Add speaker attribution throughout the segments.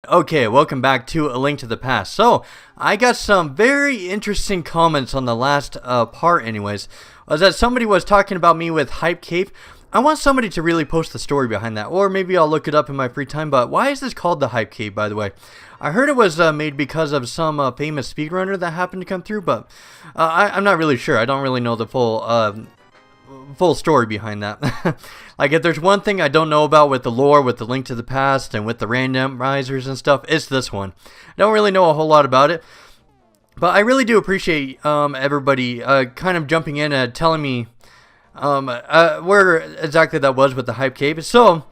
Speaker 1: Okay, welcome back to A Link to the Past. So, I got some very interesting comments on the last part anyways. Was that somebody was talking about me with Hype Cape. I want somebody to really post the story behind that, or maybe I'll look it up in my free time, but why is this called the Hype Cape, by the way? I heard it was made because of some famous speedrunner that happened to come through, but I'm not really sure. I don't really know the full story behind that. Like, if there's one thing I don't know about with the lore, with the Link to the Past, and with the randomizers and stuff, it's this one. I don't really know a whole lot about it, but I really do appreciate everybody kind of jumping in and telling me where exactly that was with the Hype Cave. So,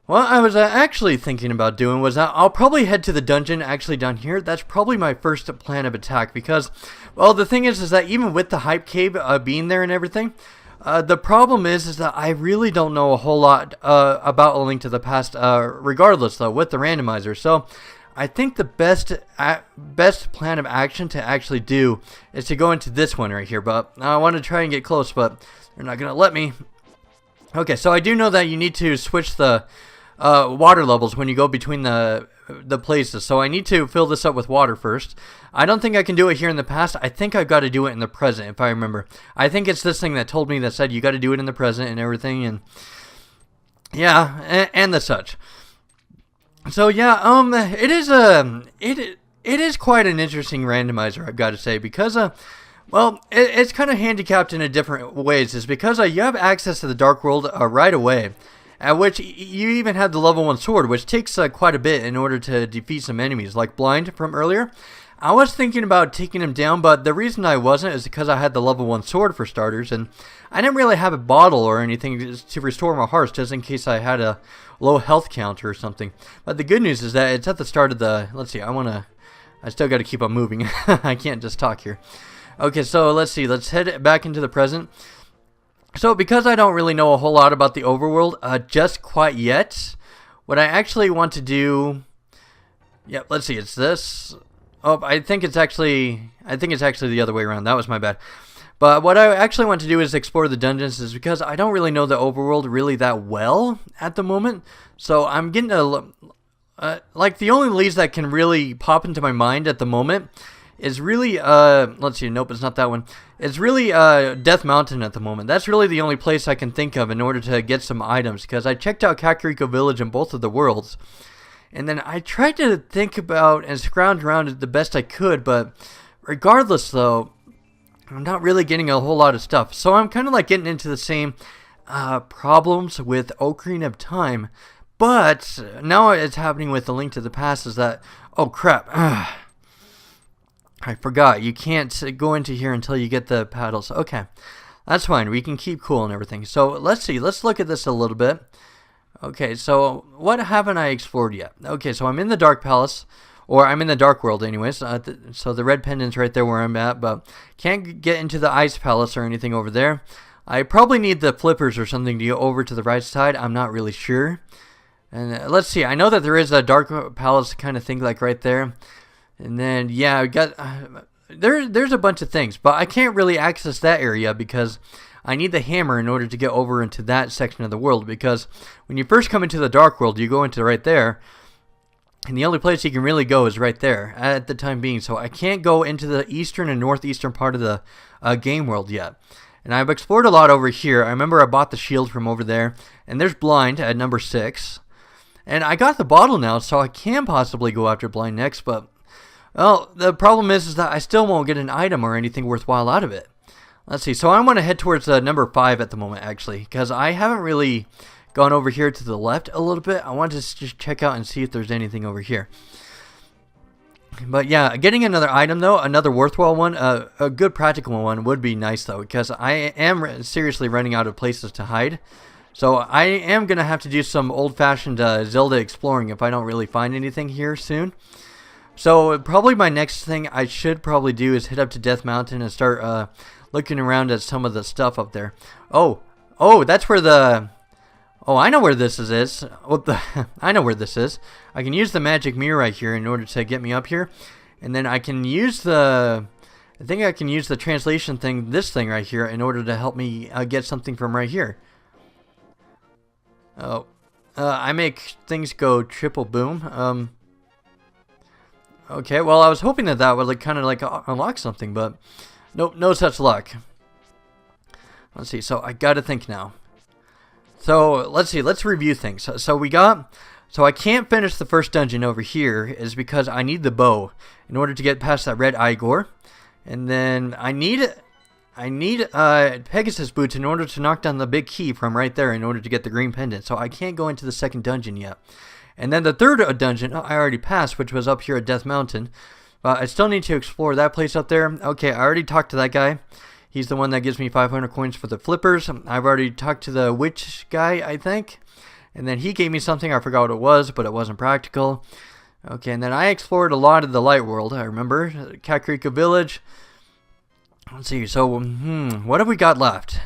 Speaker 1: what I was actually thinking about doing was I'll probably head to the dungeon actually down here. That's probably my first plan of attack because, well, the thing is that even with the Hype Cave being there and everything, the problem is that I really don't know a whole lot about A Link to the Past, regardless though, with the randomizer. So I think the best plan of action to actually do is to go into this one right here. But I want to try and get close, but they're not going to let me. Okay, so I do know that you need to switch the water levels when you go between the places. So I need to fill this up with water first. I don't think I can do it here in the past. I think I've got to do it in the present, if I remember. I think it's this thing that told me that said you got to do it in the present and everything, and yeah, and the such. So yeah, it is quite an interesting randomizer, I've got to say, because well, it's kind of handicapped in a different ways. Is because you have access to the Dark World right away. At which you even have the level 1 sword, which takes quite a bit in order to defeat some enemies, like Blind from earlier. I was thinking about taking him down, but the reason I wasn't is because I had the level 1 sword for starters, and I didn't really have a bottle or anything to restore my hearts, just in case I had a low health counter or something. But the good news is that it's at the start of the... Let's see, I still got to keep on moving. I can't just talk here. Okay, so let's see, let's head back into the present. So, because I don't really know a whole lot about the overworld just quite yet, what I actually want to do... Yep, let's see, it's this. Oh, I think it's actually the other way around. That was my bad. But what I actually want to do is explore the dungeons, is because I don't really know the overworld really that well at the moment. So, I'm getting like, the only leads that can really pop into my mind at the moment is really, let's see, nope, it's not that one. It's really Death Mountain at the moment. That's really the only place I can think of in order to get some items, because I checked out Kakariko Village in both of the worlds, and then I tried to think about and scrounge around it the best I could, but regardless though, I'm not really getting a whole lot of stuff. So I'm kind of like getting into the same problems with Ocarina of Time, but now it's happening with A Link to the Past is that, oh crap, I forgot, you can't go into here until you get the paddles. Okay, that's fine, we can keep cool and everything. So let's see, let's look at this a little bit. Okay, so what haven't I explored yet? Okay, so I'm in the Dark Palace, or I'm in the Dark World anyways. So the red pendant's right there where I'm at, but can't get into the Ice Palace or anything over there. I probably need the flippers or something to go over to the right side, I'm not really sure. And let's see, I know that there is a Dark Palace kind of thing like right there. And then, yeah, I got there's a bunch of things, but I can't really access that area because I need the hammer in order to get over into that section of the world. Because when you first come into the Dark World, you go into right there, and the only place you can really go is right there at the time being. So I can't go into the eastern and northeastern part of the game world yet. And I've explored a lot over here. I remember I bought the shield from over there, and there's Blind at number 6. And I got the bottle now, so I can possibly go after Blind next, but... well, the problem is that I still won't get an item or anything worthwhile out of it. Let's see, so I want to head towards number 5 at the moment, actually, because I haven't really gone over here to the left a little bit. I want to just check out and see if there's anything over here. But yeah, getting another item, though, another worthwhile one, a good practical one would be nice, though, because I am seriously running out of places to hide. So I am going to have to do some old-fashioned Zelda exploring if I don't really find anything here soon. So probably my next thing I should probably do is hit up to Death Mountain and start looking around at some of the stuff up there. Oh, that's where the... oh, I know where this is. What the... I know where this is. I can use the magic mirror right here in order to get me up here. And then I can use the... I think I can use the translation thing, this thing right here, in order to help me get something from right here. Oh, I make things go triple boom. Okay, well, I was hoping that that would like kind of like unlock something, but nope, no such luck. Let's see. So I gotta think now. So let's see. Let's review things. So I can't finish the first dungeon over here is because I need the bow in order to get past that red Igor, and then I need Pegasus boots in order to knock down the big key from right there in order to get the green pendant. So I can't go into the second dungeon yet. And then the third dungeon I already passed, which was up here at Death Mountain. I still need to explore that place up there. Okay, I already talked to that guy. He's the one that gives me 500 coins for the flippers. I've already talked to the witch guy, I think. And then he gave me something. I forgot what it was, but it wasn't practical. Okay, and then I explored a lot of the light world. I remember Kakariko Village. Let's see. So, what have we got left?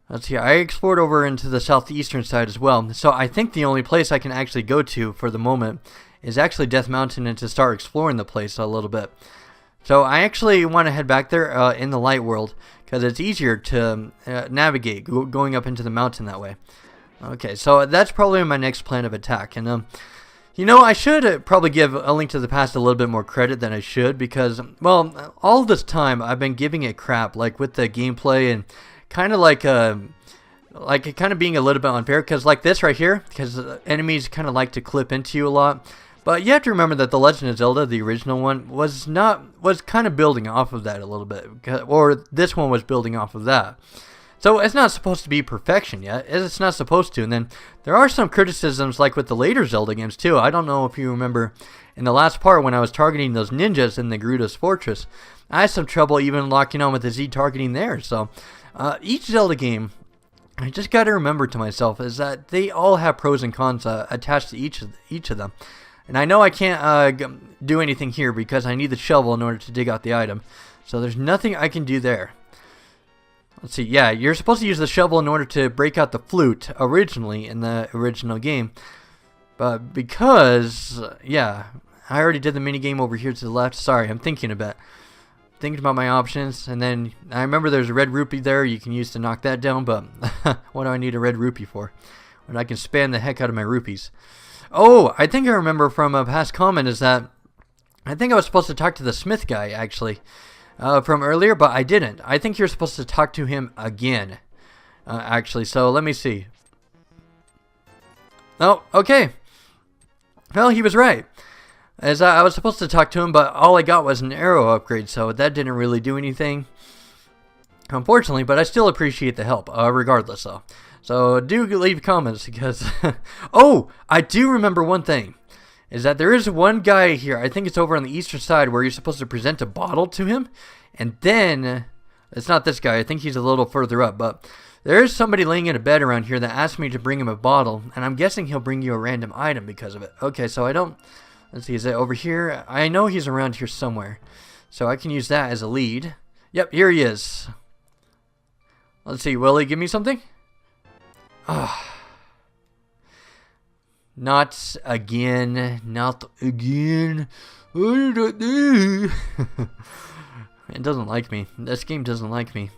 Speaker 1: Let's see. I explored over into the southeastern side as well. So I think the only place I can actually go to for the moment is actually Death Mountain and to start exploring the place a little bit. So I actually want to head back there in the light world because it's easier to navigate going up into the mountain that way. Okay, so that's probably my next plan of attack. And, you know, I should probably give A Link to the Past a little bit more credit than I should because, well, all this time I've been giving it crap, like with the gameplay and kind of like kind of being a little bit unfair because like this right here, because enemies kind of like to clip into you a lot. But you have to remember that The Legend of Zelda, the original one, was kind of building off of that a little bit, or this one was building off of that. So it's not supposed to be perfection yet. It's not supposed to. And then there are some criticisms like with the later Zelda games too. I don't know if you remember in the last part when I was targeting those ninjas in the Gerudo's Fortress. I had some trouble even locking on with the Z targeting there. So each Zelda game, I just got to remember to myself is that they all have pros and cons attached to each of them. And I know I can't do anything here because I need the shovel in order to dig out the item. So there's nothing I can do there. Let's see, yeah, you're supposed to use the shovel in order to break out the flute originally in the original game. But because, yeah, I already did the minigame over here to the left. Sorry, I'm thinking a bit. Thinking about my options. And then I remember there's a red rupee there you can use to knock that down. But what do I need a red rupee for? When I can spam the heck out of my rupees. Oh, I think I remember from a past comment is that I think I was supposed to talk to the smith guy, actually. From earlier, but I didn't. I think you're supposed to talk to him again, actually. So let me see. Oh, okay. Well, he was right. As I was supposed to talk to him, but all I got was an arrow upgrade, so that didn't really do anything, unfortunately. But I still appreciate the help, regardless, though. So do leave comments because. Oh, I do remember one thing. Is that there is one guy here, I think it's over on the eastern side, where you're supposed to present a bottle to him. And then, it's not this guy, I think he's a little further up. But there is somebody laying in a bed around here that asked me to bring him a bottle. And I'm guessing he'll bring you a random item because of it. Okay, so I don't, let's see, is it over here? I know he's around here somewhere. So I can use that as a lead. Yep, here he is. Let's see, will he give me something? Ah. Not again. Not again. It doesn't like me. This game doesn't like me.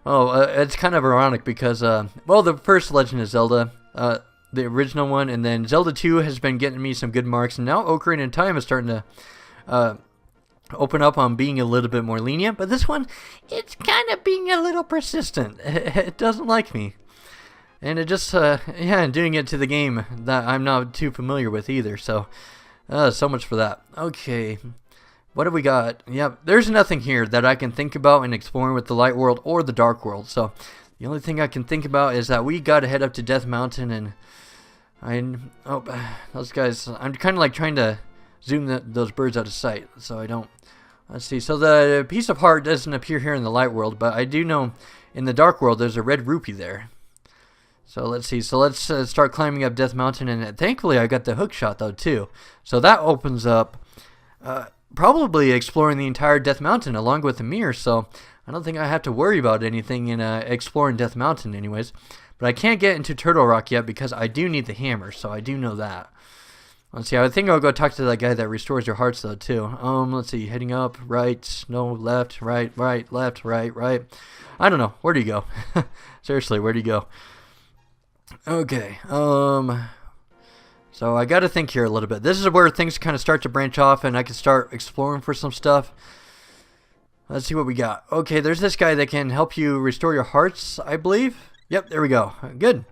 Speaker 1: Oh, it's kind of ironic because, well, the first Legend of Zelda, the original one, and then Zelda 2 has been getting me some good marks, and now Ocarina of Time is starting to open up on being a little bit more lenient, but this one, it's kind of being a little persistent. It doesn't like me. And it just, yeah, doing it to the game that I'm not too familiar with either. So, so much for that. Okay, what have we got? Yep, there's nothing here that I can think about in exploring with the light world or the dark world. So, the only thing I can think about is that we got to head up to Death Mountain and those guys. I'm kind of like trying to zoom those birds out of sight so I don't. Let's see. So the piece of heart doesn't appear here in the light world, but I do know in the dark world there's a red rupee there. So let's see. So let's start climbing up Death Mountain, and thankfully I got the hook shot though too. So that opens up probably exploring the entire Death Mountain along with the mirror. So I don't think I have to worry about anything in exploring Death Mountain, anyways. But I can't get into Turtle Rock yet because I do need the hammer. So I do know that. Let's see. I think I'll go talk to that guy that restores your hearts though too. Let's see. Heading up, right, no, left, right, left, right. I don't know. Where do you go? Seriously, where do you go? Okay, So I got to think here a little bit. This is where things kind of start to branch off and I can start exploring for some stuff. Let's see what we got. Okay, there's this guy that can help you restore your hearts, I believe. Yep, there we go. Good.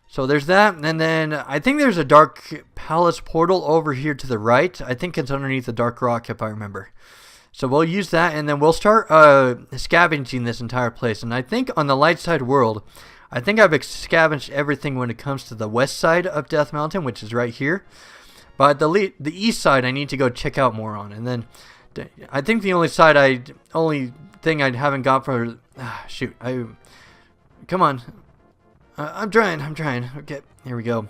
Speaker 1: So there's that. And then I think there's a Dark Palace portal over here to the right. I think it's underneath the Dark Rock if I remember. So we'll use that and then we'll start scavenging this entire place. And I think on the light side world, I think I've scavenged everything when it comes to the west side of Death Mountain, which is right here. But the east side I need to go check out more on. And then I think the only thing I haven't got for shoot, come on. I'm trying. Okay, here we go.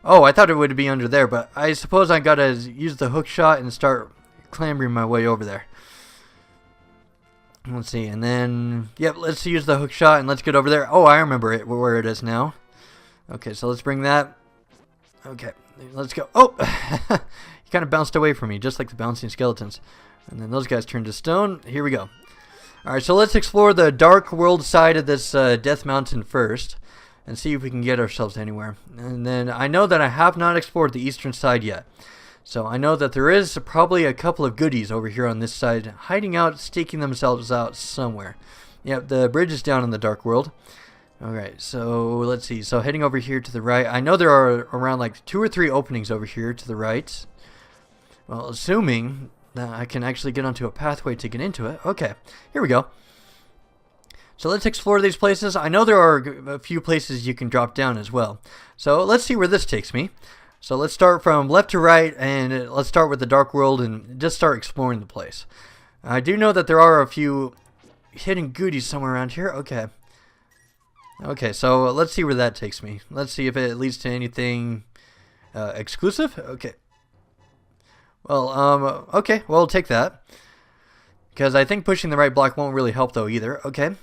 Speaker 1: Oh, I thought it would be under there, but I suppose I gotta use the hook shot and start clambering my way over there. Let's see, and then, yep, let's use the hook shot and let's get over there. Oh, I remember it, where it is now. Okay, so let's bring that. Okay, let's go. Oh, he kind of bounced away from me, just like the bouncing skeletons. And then those guys turned to stone. Here we go. Alright, so let's explore the dark world side of this Death Mountain first. And see if we can get ourselves anywhere. And then I know that I have not explored the eastern side yet. So I know that there is probably a couple of goodies over here on this side, hiding out, staking themselves out somewhere. Yep, the bridge is down in the dark world. Alright, so let's see. So heading over here to the right. I know there are around like 2 or 3 openings over here to the right. Well, assuming that I can actually get onto a pathway to get into it. Okay, here we go. So let's explore these places. I know there are a few places you can drop down as well. So let's see where this takes me. So let's start from left to right and let's start with the dark world and just start exploring the place. I do know that there are a few hidden goodies somewhere around here. Okay. Okay, so let's see where that takes me. Let's see if it leads to anything exclusive. Okay. Well, okay, well, I'll take that. Because I think pushing the right block won't really help though either. Okay.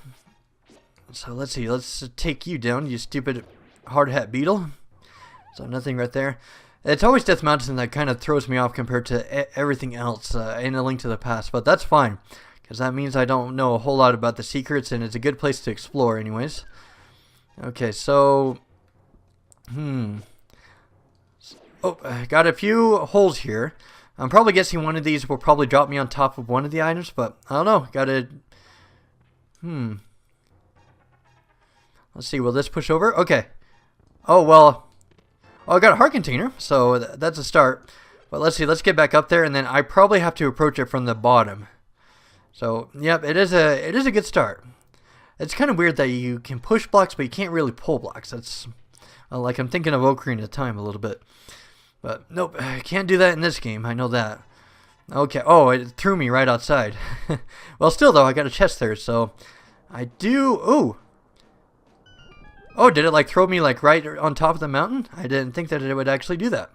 Speaker 1: So let's see, let's take you down, you stupid hard hat beetle. So nothing right there. It's always Death Mountain that kind of throws me off compared to everything else in A Link to the Past, but that's fine. Because that means I don't know a whole lot about the secrets and it's a good place to explore anyways. Okay, so... Oh, I got a few holes here. I'm probably guessing one of these will probably drop me on top of one of the items, but I don't know. Gotta... Let's see, will this push over? Okay. Oh, well... Oh, I got a heart container, so that's a start. But let's see, let's get back up there, and then I probably have to approach it from the bottom. So, yep, it is a good start. It's kind of weird that you can push blocks, but you can't really pull blocks. That's... like, I'm thinking of Ocarina of Time a little bit. But, nope, I can't do that in this game, I know that. Okay, oh, it threw me right outside. Well, still, though, I got a chest there, so... I do... Ooh! Oh, did it like throw me like right on top of the mountain? I didn't think that it would actually do that.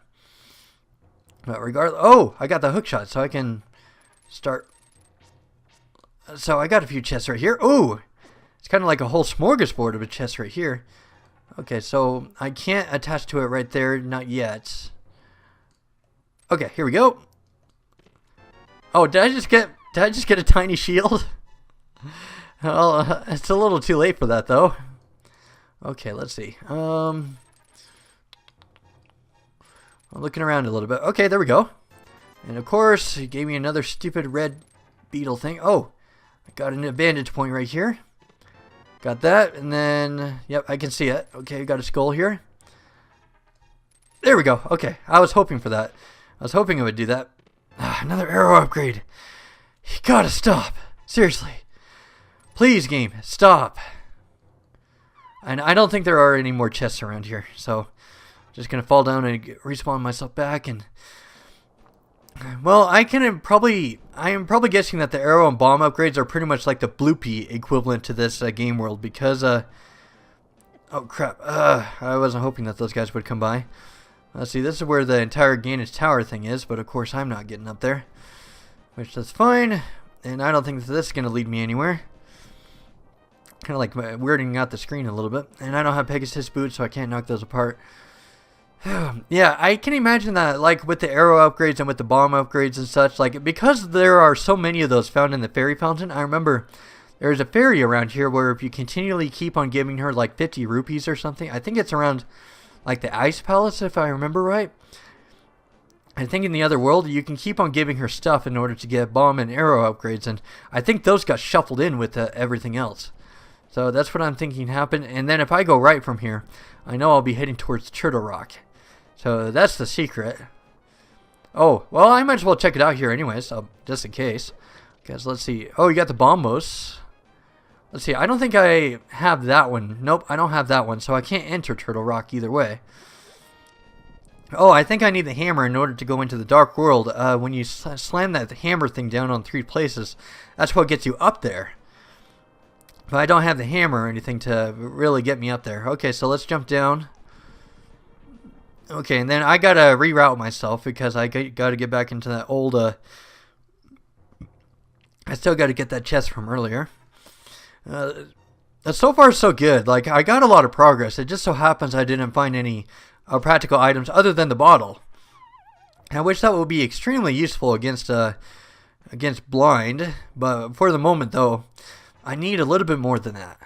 Speaker 1: But regardless, oh, I got the hook shot, so I can start. So I got a few chests right here. Ooh, it's kind of like a whole smorgasbord of a chest right here. Okay, so I can't attach to it right there, not yet. Okay, here we go. Oh, did I just get a tiny shield? Well, it's a little too late for that though. Okay, let's see. I'm looking around a little bit. Okay, there we go. And of course, he gave me another stupid red beetle thing. Oh, I got an vantage point right here. Got that, and then, yep, I can see it. Okay, got a skull here. There we go. Okay, I was hoping for that. I was hoping it would do that. Another arrow upgrade. You gotta stop. Seriously. Please, game, stop. And I don't think there are any more chests around here, so I'm just gonna fall down and respawn myself back. And well, I am probably guessing that the arrow and bomb upgrades are pretty much like the bloopy equivalent to this game world because oh crap, I wasn't hoping that those guys would come by. Let's see, this is where the entire Gainage Tower thing is, but of course I'm not getting up there, which is fine. And I don't think that this is gonna lead me anywhere. Kind of like weirding out the screen a little bit. And I don't have Pegasus boots, so I can't knock those apart. Yeah, I can imagine that, like, with the arrow upgrades and with the bomb upgrades and such, like, because there are so many of those found in the fairy fountain, I remember there's a fairy around here where if you continually keep on giving her, like, 50 rupees or something, I think it's around, like the ice palace, if I remember right. I think in the other world, you can keep on giving her stuff in order to get bomb and arrow upgrades, and I think those got shuffled in with everything else. So that's what I'm thinking happened, and then if I go right from here, I know I'll be heading towards Turtle Rock. So that's the secret. Oh, well, I might as well check it out here anyways, so just in case. Guys, let's see. Oh, you got the bombos. Let's see, I don't think I have that one. Nope, I don't have that one, so I can't enter Turtle Rock either way. Oh, I think I need the hammer in order to go into the Dark World. When you slam that hammer thing down on 3 places, that's what gets you up there. But I don't have the hammer or anything to really get me up there. Okay, so let's jump down. Okay, and then I gotta reroute myself because I gotta get back into that old, I still gotta get that chest from earlier. So far, so good. Like, I got a lot of progress. It just so happens I didn't find any practical items other than the bottle. I wish that would be extremely useful against blind, but for the moment, though, I need a little bit more than that.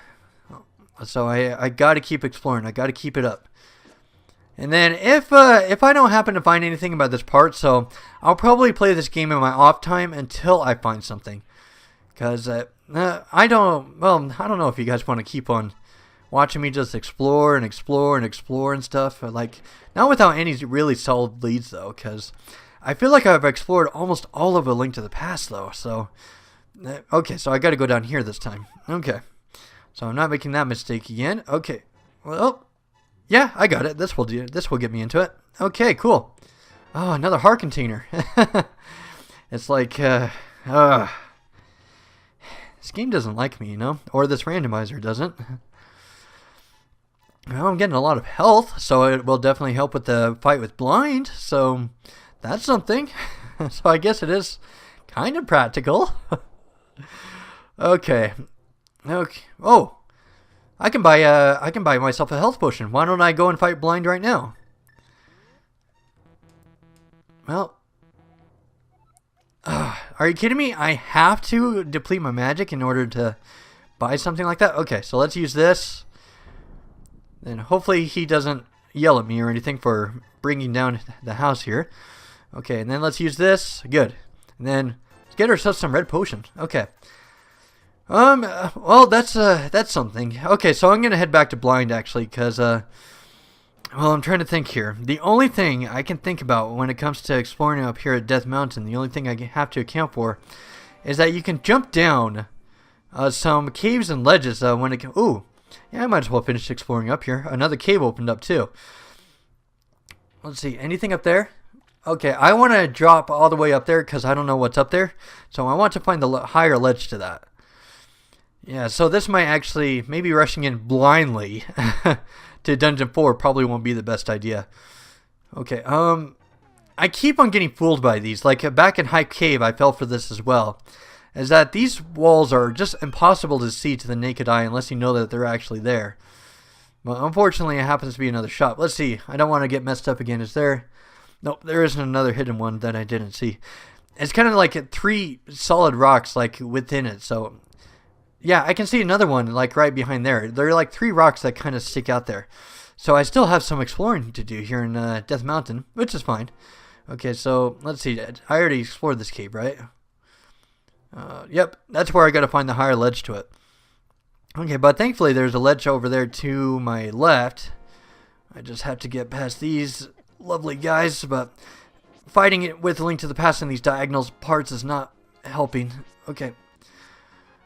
Speaker 1: So I got to keep exploring. I got to keep it up. And then if I don't happen to find anything about this part, so I'll probably play this game in my off time until I find something. Because I don't know if you guys want to keep on watching me just explore and explore and explore and stuff. Like, not without any really solid leads, though, because I feel like I've explored almost all of A Link to the Past, though. So, okay, so I got to go down here this time. Okay, so I'm not making that mistake again. Okay, well, yeah, I got it. This will do. This will get me into it. Okay, cool. Oh, another heart container. It's like, this game doesn't like me, you know, or this randomizer doesn't. Well, I'm getting a lot of health, so it will definitely help with the fight with blind, so that's something. So I guess it is kind of practical. Okay. Oh, I can buy myself a health potion. Why don't I go and fight blind right now? Well, are you kidding me? I have to deplete my magic in order to buy something like that? Okay, so let's use this. And hopefully he doesn't yell at me or anything for bringing down the house here. Okay, and then let's use this. Good. And then let's get ourselves some red potion. Okay. Well, that's something. Okay, so I'm gonna head back to blind actually, cause well, I'm trying to think here. The only thing I can think about when it comes to exploring up here at Death Mountain, the only thing I have to account for, is that you can jump down some caves and ledges when it. Ooh. Yeah, I might as well finish exploring up here. Another cave opened up too. Let's see, anything up there? Okay, I want to drop all the way up there because I don't know what's up there. So I want to find the higher ledge to that. Yeah, so this might actually, maybe rushing in blindly to Dungeon 4 probably won't be the best idea. Okay, I keep on getting fooled by these. Like back in Hype Cave, I fell for this as well. Is that these walls are just impossible to see to the naked eye unless you know that they're actually there. Well, unfortunately, it happens to be another shop. Let's see. I don't want to get messed up again. Is there? Nope, there isn't another hidden one that I didn't see. It's kind of like 3 solid rocks like within it. So, yeah, I can see another one like right behind there. There are like 3 rocks that kind of stick out there. So I still have some exploring to do here in Death Mountain, which is fine. Okay, so let's see. I already explored this cave, right? Yep, that's where I gotta find the higher ledge to it. Okay, but thankfully there's a ledge over there to my left. I just have to get past these lovely guys, but fighting it with A Link to the Past in these diagonal parts is not helping. Okay.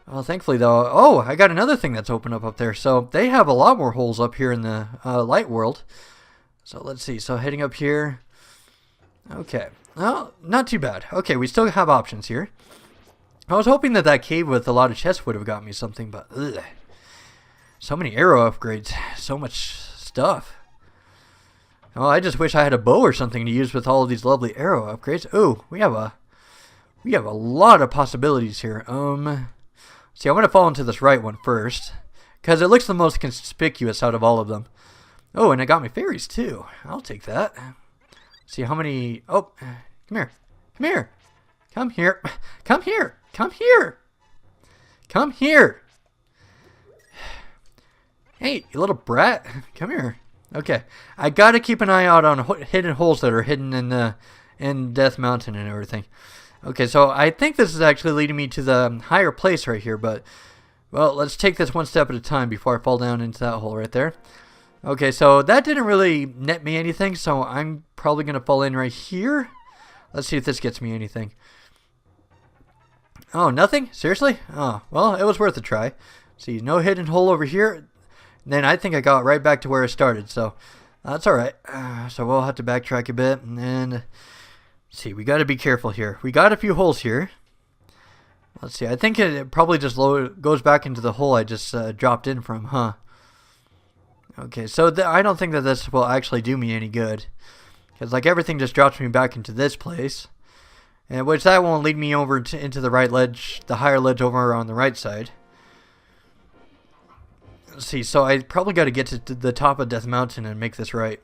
Speaker 1: Well, thankfully though, oh, I got another thing that's open up there. So they have a lot more holes up here in the light world. So let's see. So heading up here. Okay. Well, not too bad. Okay, we still have options here. I was hoping that that cave with a lot of chests would have got me something, but ugh. So many arrow upgrades, so much stuff. Oh, I just wish I had a bow or something to use with all of these lovely arrow upgrades. Ooh, we have a lot of possibilities here. See, I'm gonna fall into this right one first, because it looks the most conspicuous out of all of them. Oh, and it got me fairies too. I'll take that. See how many. Oh, come here, come here, come here, come here. Come here! Come here! Hey, you little brat. Come here. Okay, I gotta keep an eye out on hidden holes that are hidden in Death Mountain and everything. Okay, so I think this is actually leading me to the higher place right here, but well, let's take this one step at a time before I fall down into that hole right there. Okay, so that didn't really net me anything, so I'm probably gonna fall in right here. Let's see if this gets me anything. Oh, nothing? Seriously? Oh, well, it was worth a try. See, no hidden hole over here. Then I think I got right back to where I started, so that's alright. So we'll have to backtrack a bit, and then, see, we got to be careful here. We got a few holes here. Let's see, I think it probably just goes back into the hole I just dropped in from, huh? Okay, so I don't think that this will actually do me any good, because like everything just drops me back into this place, and which that won't lead me over into the right ledge, the higher ledge over on the right side. See, so I probably got to get to the top of Death Mountain and make this right.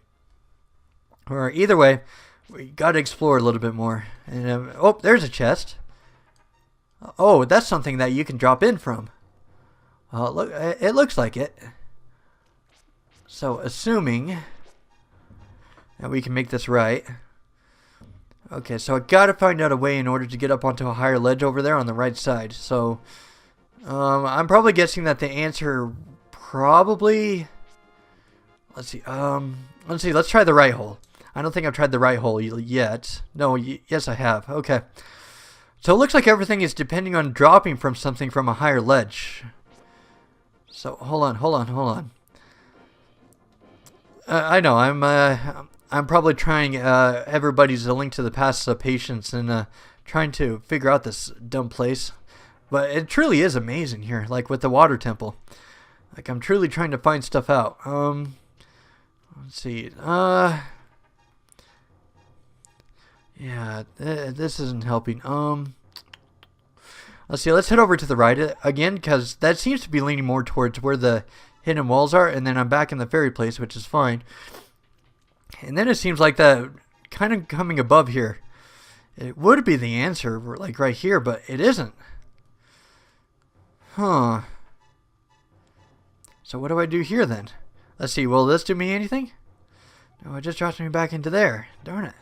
Speaker 1: Or either way, we got to explore a little bit more. And oh, there's a chest. Oh, that's something that you can drop in from. Look, it looks like it. So, assuming that we can make this right. Okay, so I got to find out a way in order to get up onto a higher ledge over there on the right side. So, I'm probably guessing that the answer probably, let's see, let's try the right hole. I don't think I've tried the right hole yet. No, yes I have. Okay. So it looks like everything is depending on dropping from something from a higher ledge. So hold on. I know I'm probably trying everybody's A Link to the Past patience and trying to figure out this dumb place, but it truly is amazing here, like with the water temple. Like, I'm truly trying to find stuff out. Let's see. Yeah, this isn't helping. Let's see. Let's head over to the right again, because that seems to be leaning more towards where the hidden walls are, and then I'm back in the fairy place, which is fine. And then it seems like that kind of coming above here, it would be the answer, like right here, but it isn't. Huh. So what do I do here then? Let's see, will this do me anything? No, it just drops me back into there. Darn it.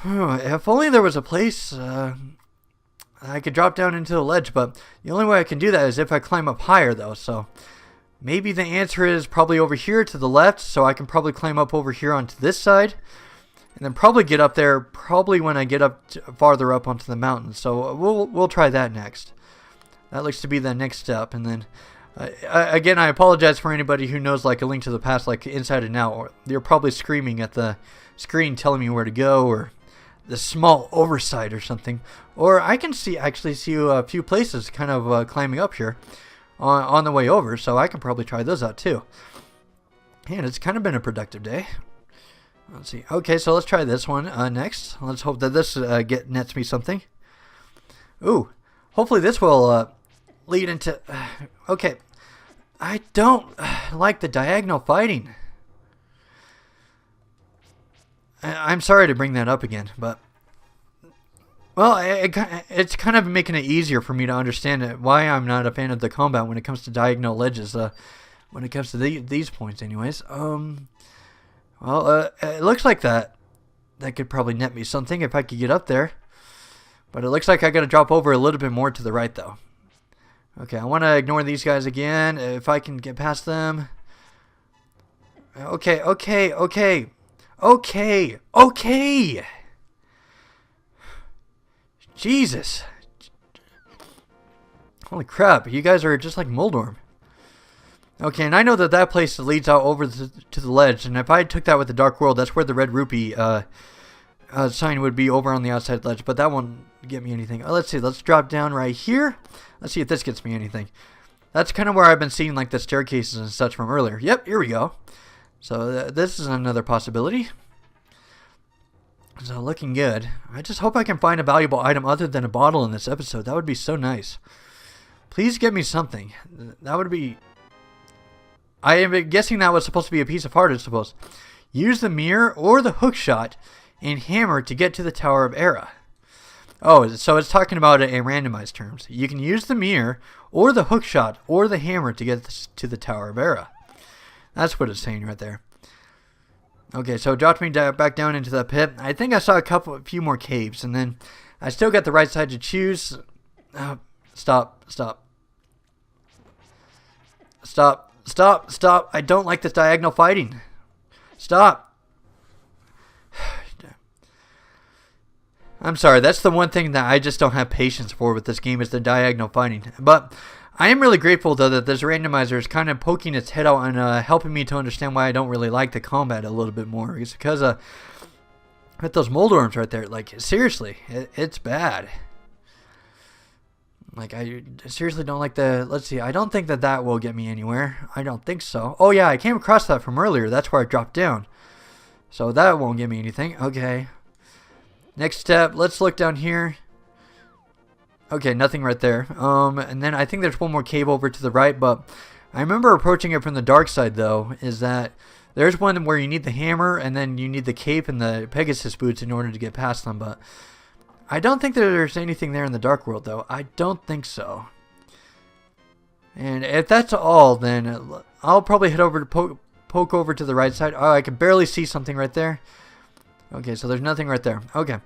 Speaker 1: If only there was a place I could drop down into the ledge, but the only way I can do that is if I climb up higher though, so maybe the answer is probably over here to the left, so I can probably climb up over here onto this side, and then probably get up there probably when I get up farther up onto the mountain. So we'll try that next. That looks to be the next step, and then again, I apologize for anybody who knows like A Link to the Past like inside and out. Or they're probably screaming at the screen telling me where to go, or the small oversight or something. Or I can actually see a few places kind of climbing up here on the way over, so I can probably try those out too. And it's kind of been a productive day. Let's see. Okay, so let's try this one next. Let's hope that this nets me something. Ooh, hopefully this will lead into... okay, I don't like the diagonal fighting. I'm sorry to bring that up again, but... well, it's kind of making it easier for me to understand why I'm not a fan of the combat when it comes to diagonal ledges. When it comes to these points anyways. Well, it looks like that could probably net me something if I could get up there. But it looks like I got to drop over a little bit more to the right though. Okay, I want to ignore these guys again if I can get past them. Okay. Jesus. Holy crap, you guys are just like Moldorm. Okay, and I know that place leads out over to the ledge, and if I took that with the Dark World, that's where the red rupee sign would be over on the outside ledge, but that won't get me anything. Let's see, let's drop down right here. Let's see if this gets me anything. That's kind of where I've been seeing like the staircases and such from earlier. Yep, here we go. So this is another possibility. So looking good. I just hope I can find a valuable item other than a bottle in this episode. That would be so nice. Please get me something. That would be... I am guessing that was supposed to be a piece of heart, I suppose. Use the mirror or the hookshot and hammer to get to the Tower of Era. Oh, so it's talking about it in randomized terms. You can use the mirror or the hookshot or the hammer to get to the Tower of Era. That's what it's saying right there. Okay, so it dropped me back down into the pit. I think I saw a few more caves, and then I still got the right side to choose. Stop. I don't like this diagonal fighting. Stop. I'm sorry, that's the one thing that I just don't have patience for with this game is the diagonal fighting. But I am really grateful, though, that this randomizer is kind of poking its head out and helping me to understand why I don't really like the combat a little bit more. It's because with those mold worms right there, like, seriously, it's bad. Like, I seriously don't like the... Let's see, I don't think that will get me anywhere. I don't think so. Oh, yeah, I came across that from earlier. That's where I dropped down. So that won't get me anything. Okay. Next step, let's look down here. Okay, nothing right there. And then I think there's one more cave over to the right, but I remember approaching it from the dark side, though, is that there's one where you need the hammer, and then you need the cape and the Pegasus boots in order to get past them, but I don't think there's anything there in the dark world, though. I don't think so. And if that's all, then I'll probably head over to poke over to the right side. Oh, I can barely see something right there. Okay, so there's nothing right there. Okay.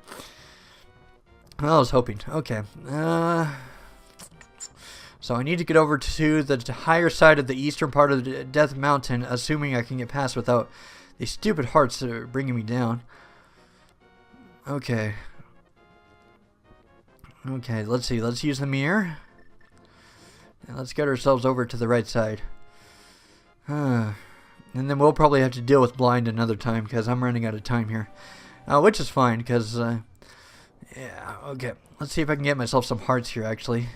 Speaker 1: Well, I was hoping. Okay. So I need to get over to the higher side of the eastern part of the Death Mountain, assuming I can get past without these stupid hearts that are bringing me down. Okay. Okay, let's see. Let's use the mirror. And let's get ourselves over to the right side. And then we'll probably have to deal with blind another time because I'm running out of time here. Which is fine because... yeah, okay. Let's see if I can get myself some hearts here, actually.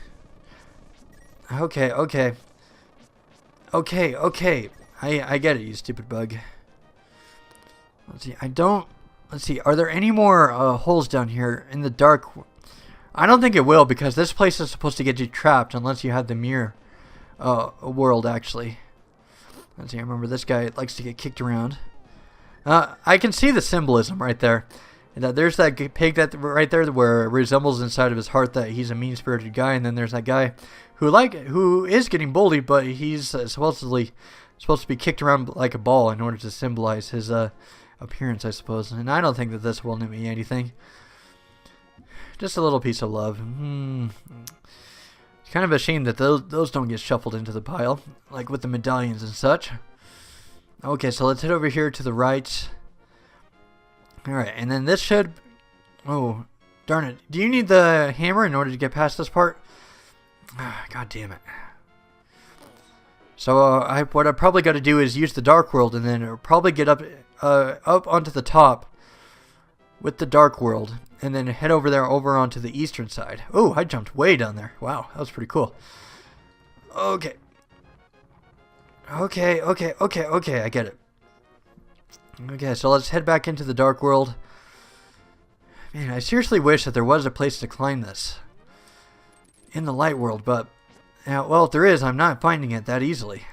Speaker 1: Okay. I get it, you stupid bug. Let's see, let's see, are there any more holes down here in the dark? I don't think it will, because this place is supposed to get you trapped unless you have the mirror world, actually. Let's see, I remember this guy likes to get kicked around. I can see the symbolism right there. There's that pig that right there where it resembles inside of his heart that he's a mean-spirited guy, and then there's that guy who is getting bullied, but he's supposedly supposed to be kicked around like a ball in order to symbolize his appearance, I suppose. And I don't think that this will net me anything. Just a little piece of love. It's kind of a shame that those don't get shuffled into the pile, like with the medallions and such. Okay, so let's head over here to the right. Alright, and then this should... Oh, darn it. Do you need the hammer in order to get past this part? God damn it. So what I probably got to do is use the Dark World, and then I'll probably get up onto the top with the Dark World, and then head over onto the eastern side. Oh, I jumped way down there. Wow, that was pretty cool. Okay. Okay, I get it. Okay, so let's head back into the Dark World. Man, I seriously wish that there was a place to climb this in the Light World, but, well, if there is, I'm not finding it that easily.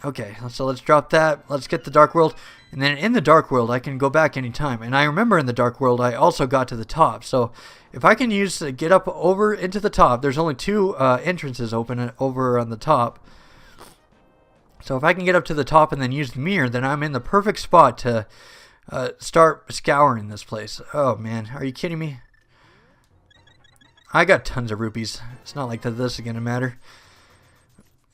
Speaker 1: Okay, so let's drop that. Let's get the Dark World, and then in the Dark World, I can go back anytime. And I remember in the Dark World, I also got to the top. So if I can get up over into the top, there's only two entrances open over on the top. So if I can get up to the top and then use the mirror, then I'm in the perfect spot to start scouring this place. Oh, man. Are you kidding me? I got tons of rupees. It's not like that this is going to matter.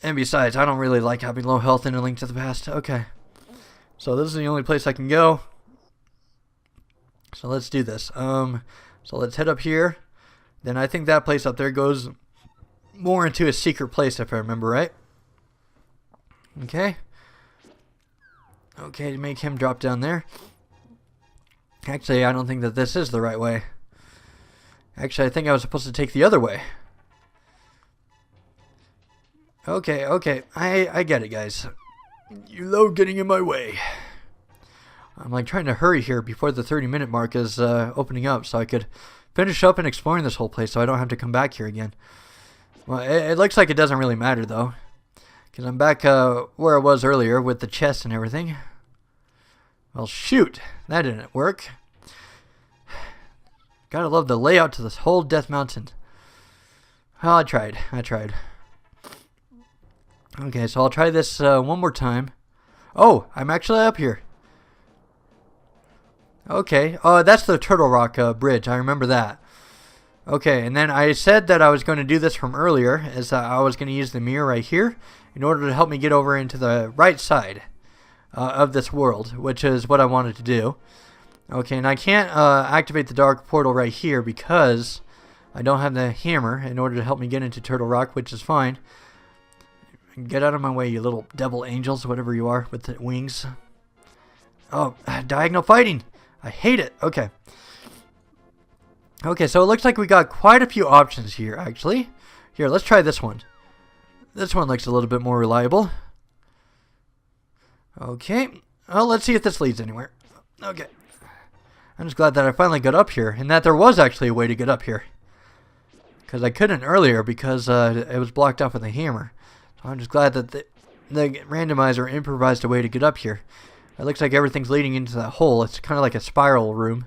Speaker 1: And besides, I don't really like having low health in A Link to the Past. Okay. So this is the only place I can go. So let's do this. So let's head up here. Then I think that place up there goes more into a secret place, if I remember right. Okay. Okay, to make him drop down there. Actually, I don't think that this is the right way. Actually, I think I was supposed to take the other way. Okay. I get it, guys. You love getting in my way. I'm like trying to hurry here before the 30-minute mark is opening up so I could finish up and exploring this whole place so I don't have to come back here again. Well, it looks like it doesn't really matter, though. Because I'm back where I was earlier with the chest and everything. Well, shoot. That didn't work. Gotta love the layout to this whole Death Mountain. Well, I tried. Okay, so I'll try this one more time. Oh, I'm actually up here. Okay, that's the Turtle Rock bridge. I remember that. Okay, and then I said that I was going to do this from earlier, as I was going to use the mirror right here in order to help me get over into the right side of this world, which is what I wanted to do. Okay, and I can't activate the dark portal right here because I don't have the hammer in order to help me get into Turtle Rock, which is fine. Get out of my way, you little devil angels, whatever you are with the wings. Oh, diagonal fighting. I hate it. Okay. Okay, so it looks like we got quite a few options here, actually. Here, let's try this one. This one looks a little bit more reliable. Okay. Well, let's see if this leads anywhere. Okay. I'm just glad that I finally got up here, and that there was actually a way to get up here. Because I couldn't earlier because it was blocked off with a hammer. So I'm just glad that the randomizer improvised a way to get up here. It looks like everything's leading into that hole. It's kind of like a spiral room.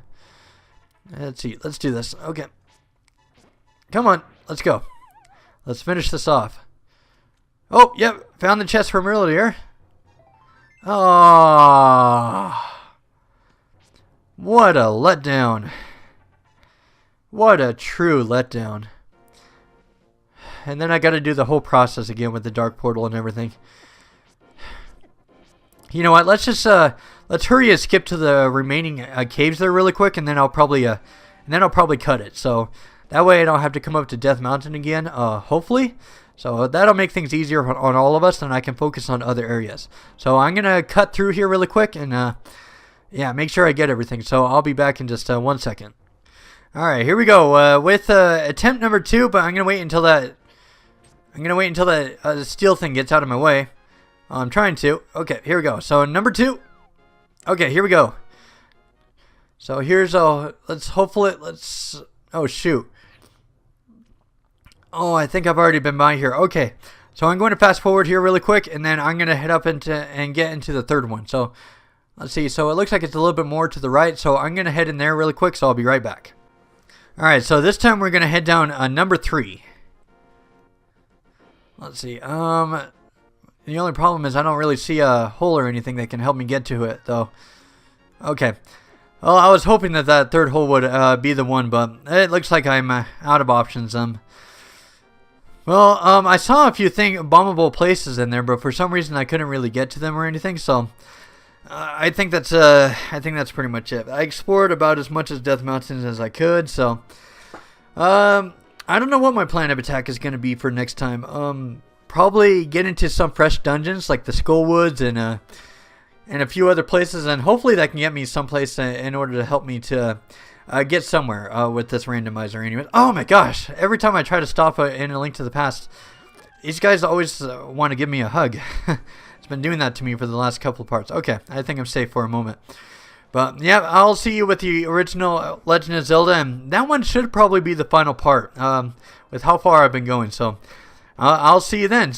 Speaker 1: Let's see. Let's do this. Okay. Come on. Let's go. Let's finish this off. Oh, yep. Found the chest from earlier. Oh. What a letdown. What a true letdown. And then I got to do the whole process again with the dark portal and everything. You know what? Let's just let's hurry and skip to the remaining caves there really quick, and then I'll probably cut it. So that way I don't have to come up to Death Mountain again. Hopefully. So that'll make things easier on all of us, and I can focus on other areas. So I'm gonna cut through here really quick, and yeah, make sure I get everything. So I'll be back in just 1 second. All right, here we go with attempt number 2, but I'm gonna wait until that. I'm gonna wait until the steel thing gets out of my way. I'm trying to. Okay, here we go. So number 2. Okay, here we go. So here's let's hopefully let's. Oh shoot. Oh, I think I've already been by here. Okay, so I'm going to fast forward here really quick, and then I'm gonna head up into and get into the third one. So let's see. So it looks like it's a little bit more to the right. So I'm gonna head in there really quick. So I'll be right back. All right. So this time we're gonna head down number 3. Let's see. The only problem is I don't really see a hole or anything that can help me get to it, though. Okay. Well, I was hoping that that third hole would be the one, but it looks like I'm out of options. Well, I saw a few bombable places in there, but for some reason I couldn't really get to them or anything. So I think that's pretty much it. I explored about as much as Death Mountain as I could. So I don't know what my plan of attack is going to be for next time. Probably get into some fresh dungeons like the Skullwoods and a few other places, and hopefully that can get me someplace in order to help me to get somewhere with this randomizer. Anyway, oh my gosh! Every time I try to stop in A Link to the Past, these guys always want to give me a hug. It's been doing that to me for the last couple of parts. Okay, I think I'm safe for a moment. But yeah, I'll see you with the original Legend of Zelda, and that one should probably be the final part with how far I've been going. So. I'll see you then.